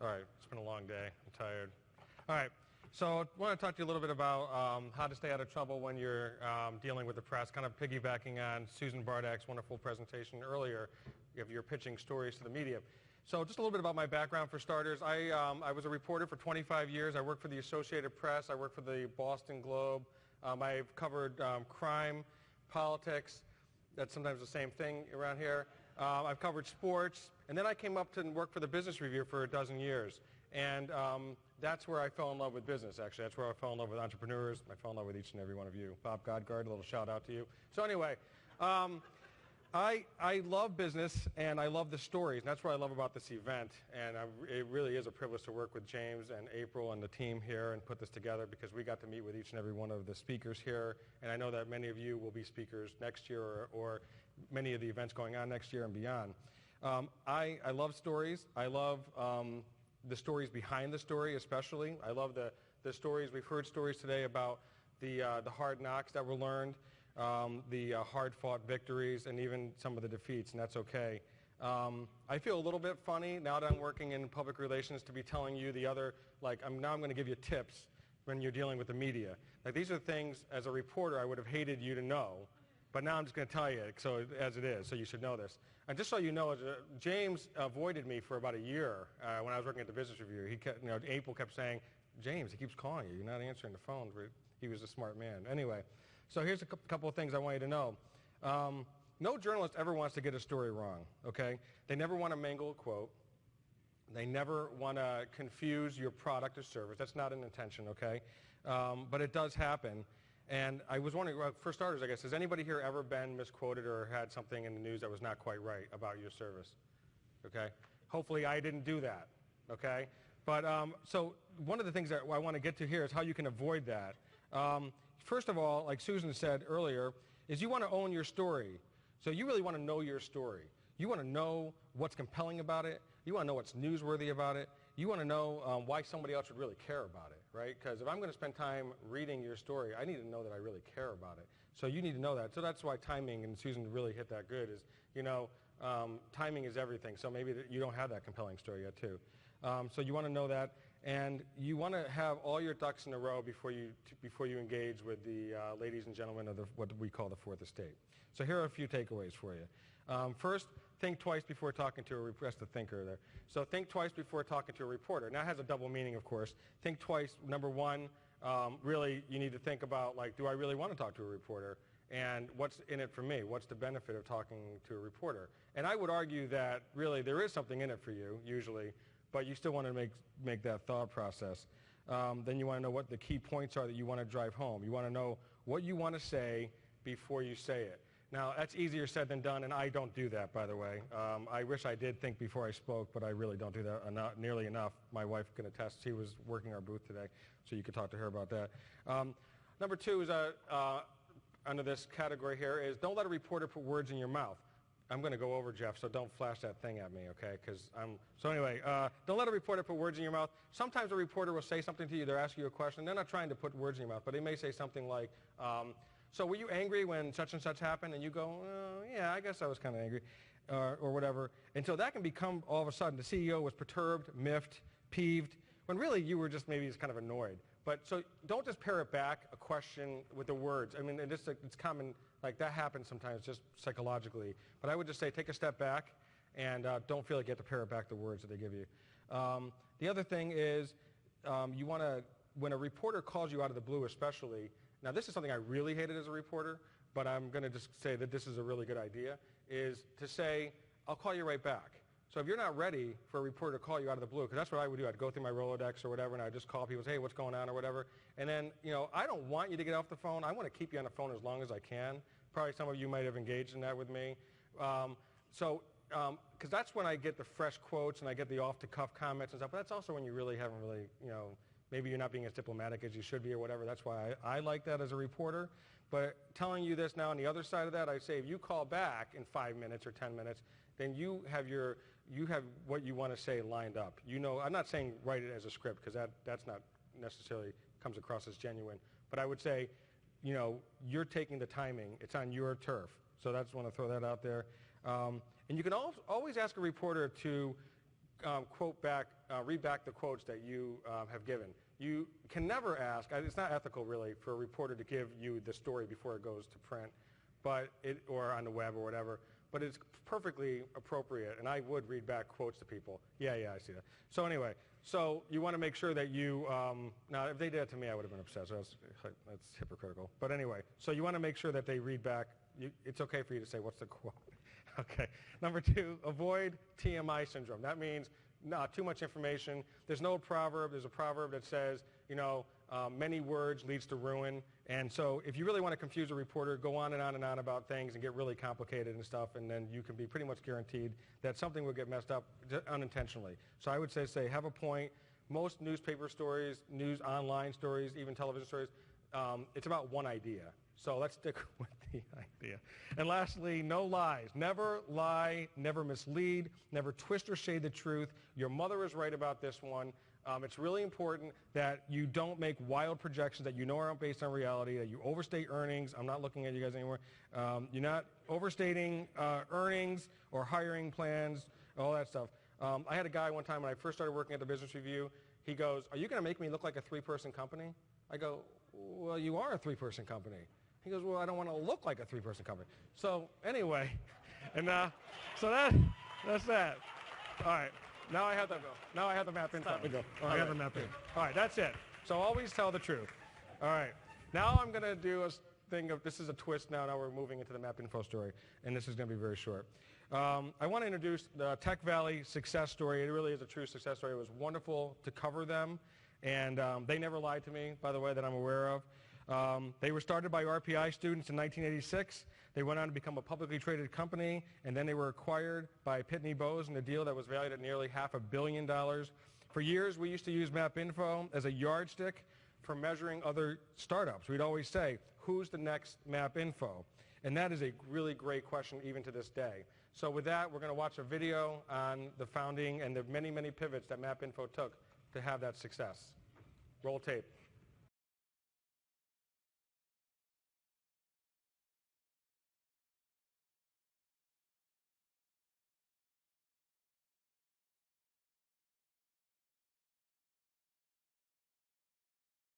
All right, it's been a long day. I'm tired. All right, so I want to talk to you a little bit about how to stay out of trouble when you're dealing with the press, kind of piggybacking on Susan Bardak's wonderful presentation earlier of your pitching stories to the media. So just a little bit about my background for starters. I was a reporter for 25 years. I worked for the Associated Press. I worked for the Boston Globe. I've covered crime, politics. That's sometimes the same thing around here. I've covered sports. And then I came up to work for the Business Review for a dozen years. And that's where I fell in love with business, actually. That's where I fell in love with entrepreneurs. I fell in love with each and every one of you. Bob Godgard, a little shout out to you. So anyway, I love business, and I love the stories. And that's what I love about this event. And it really is a privilege to work with James and April and the team here and put this together, because we got to meet with each and every one of the speakers here. And I know that many of you will be speakers next year or many of the events going on next year and beyond. I love stories. I love the stories behind the story, especially. I love the stories. We've heard stories today about the hard knocks that were learned, the hard-fought victories, and even some of the defeats, and that's okay. I feel a little bit funny now that I'm working in public relations to be telling you the other, like, now I'm going to give you tips when you're dealing with the media. Like, these are things, as a reporter, I would have hated you to know, but now I'm just going to tell you so as it is, so you should know this. And just so you know, James avoided me for about a year when I was working at the Business Review. He kept, April kept saying, James, he keeps calling you. You're not answering the phone. He was a smart man. Anyway, so here's a couple of things I want you to know. No journalist ever wants to get a story wrong, okay? They never want to mangle a quote. They never want to confuse your product or service. That's not an intention, okay? But it does happen. And I was wondering, well, for starters, I guess, has anybody here ever been misquoted or had something in the news that was not quite right about your service? Okay? Hopefully I didn't do that, okay? But so one of the things that I want to get to here is how you can avoid that. First of all, like Susan said earlier, is you want to own your story. So you really want to know your story. You want to know what's compelling about it. You want to know what's newsworthy about it. You want to know why somebody else would really care about it, right? Because if I'm going to spend time reading your story, I need to know that I really care about it. So you need to know that. So that's why timing, and Susan really hit that good, is, timing is everything. So maybe you don't have that compelling story yet, too. So you want to know that. And you want to have all your ducks in a row before you engage with the ladies and gentlemen of what we call the Fourth Estate. So here are a few takeaways for you. First, think twice before talking to a reporter. That's the thinker there. So think twice before talking to a reporter. Now, it has a double meaning, of course. Think twice. Number one, really, you need to think about, like, do I really want to talk to a reporter? And what's in it for me? What's the benefit of talking to a reporter? And I would argue that, really, there is something in it for you, usually, but you still want to make that thought process. Then you want to know what the key points are that you want to drive home. You want to know what you want to say before you say it. Now, that's easier said than done, and I don't do that, by the way. I wish I did think before I spoke, but I really don't do that nearly enough. My wife can attest. She was working our booth today, so you could talk to her about that. Number two is, under this category here, is don't let a reporter put words in your mouth. I'm going to go over, Jeff, so don't flash that thing at me, okay? So anyway, don't let a reporter put words in your mouth. Sometimes a reporter will say something to you. They're asking you a question. They're not trying to put words in your mouth, but they may say something like, so were you angry when such and such happened? And you go, yeah, I guess I was kind of angry, or whatever. And so that can become, all of a sudden, the CEO was perturbed, miffed, peeved, when really you were just maybe just kind of annoyed. But so don't just parrot back a question with the words. I mean, it's common, like that happens sometimes just psychologically. But I would just say take a step back and don't feel like you have to parrot back the words that they give you. The other thing is you want to, when a reporter calls you out of the blue especially, now this is something I really hated as a reporter, but I'm going to just say that this is a really good idea, is to say, I'll call you right back. So if you're not ready for a reporter to call you out of the blue, because that's what I would do. I'd go through my Rolodex or whatever, and I'd just call people and say, hey, what's going on or whatever. And then, I don't want you to get off the phone. I want to keep you on the phone as long as I can. Probably some of you might have engaged in that with me. Because that's when I get the fresh quotes and I get the off-the-cuff comments and stuff. But that's also when you really haven't really, maybe you're not being as diplomatic as you should be or whatever. That's why I like that as a reporter. But telling you this now on the other side of that, I say if you call back in 5 minutes or 10 minutes, then you have what you want to say lined up. I'm not saying write it as a script, because that's not necessarily comes across as genuine. But I would say, you're taking the timing. It's on your turf. So I just want to throw that out there. And you can always ask a reporter to read back the quotes that you have given. You can never ask, it's not ethical really for a reporter to give you the story before it goes to print, or on the web or whatever, but it's perfectly appropriate, and I would read back quotes to people. Yeah, I see that. So anyway, so you want to make sure that you, now if they did it to me, I would have been upset, so that's hypocritical. But anyway, so you want to make sure that they read back. It's okay for you to say, what's the quote? Okay. Number 2, avoid TMI syndrome. That means not too much information. There's no proverb. There's a proverb that says, many words leads to ruin. And so if you really want to confuse a reporter, go on and on and on about things and get really complicated and stuff, and then you can be pretty much guaranteed that something will get messed up unintentionally. So I would say have a point. Most newspaper stories, news online stories, even television stories, it's about one idea. So let's stick with the idea. And lastly, no lies. Never lie, never mislead, never twist or shade the truth. Your mother is right about this one. It's really important that you don't make wild projections that you know aren't based on reality, that you overstate earnings. I'm not looking at you guys anymore. You're not overstating earnings or hiring plans, all that stuff. I had a guy one time when I first started working at the Business Review. He goes, "Are you going to make me look like a 3-person company?" I go, "Well, you are a 3-person company." He goes, "Well, I don't want to look like a 3-person company." So anyway, and so that's that. All right. Now I have the map info. I have the map info. All right, that's it. So always tell the truth. All right. Now I'm going to do a thing of, this is a twist now. Now we're moving into the map info story, and this is going to be very short. I want to introduce the Tech Valley success story. It really is a true success story. It was wonderful to cover them, and they never lied to me, by the way, that I'm aware of. They were started by RPI students in 1986. They went on to become a publicly traded company, and then they were acquired by Pitney Bowes in a deal that was valued at nearly $500 million. For years, we used to use MapInfo as a yardstick for measuring other startups. We'd always say, who's the next MapInfo? And that is a really great question even to this day. So with that, we're going to watch a video on the founding and the many, many pivots that MapInfo took to have that success. Roll tape.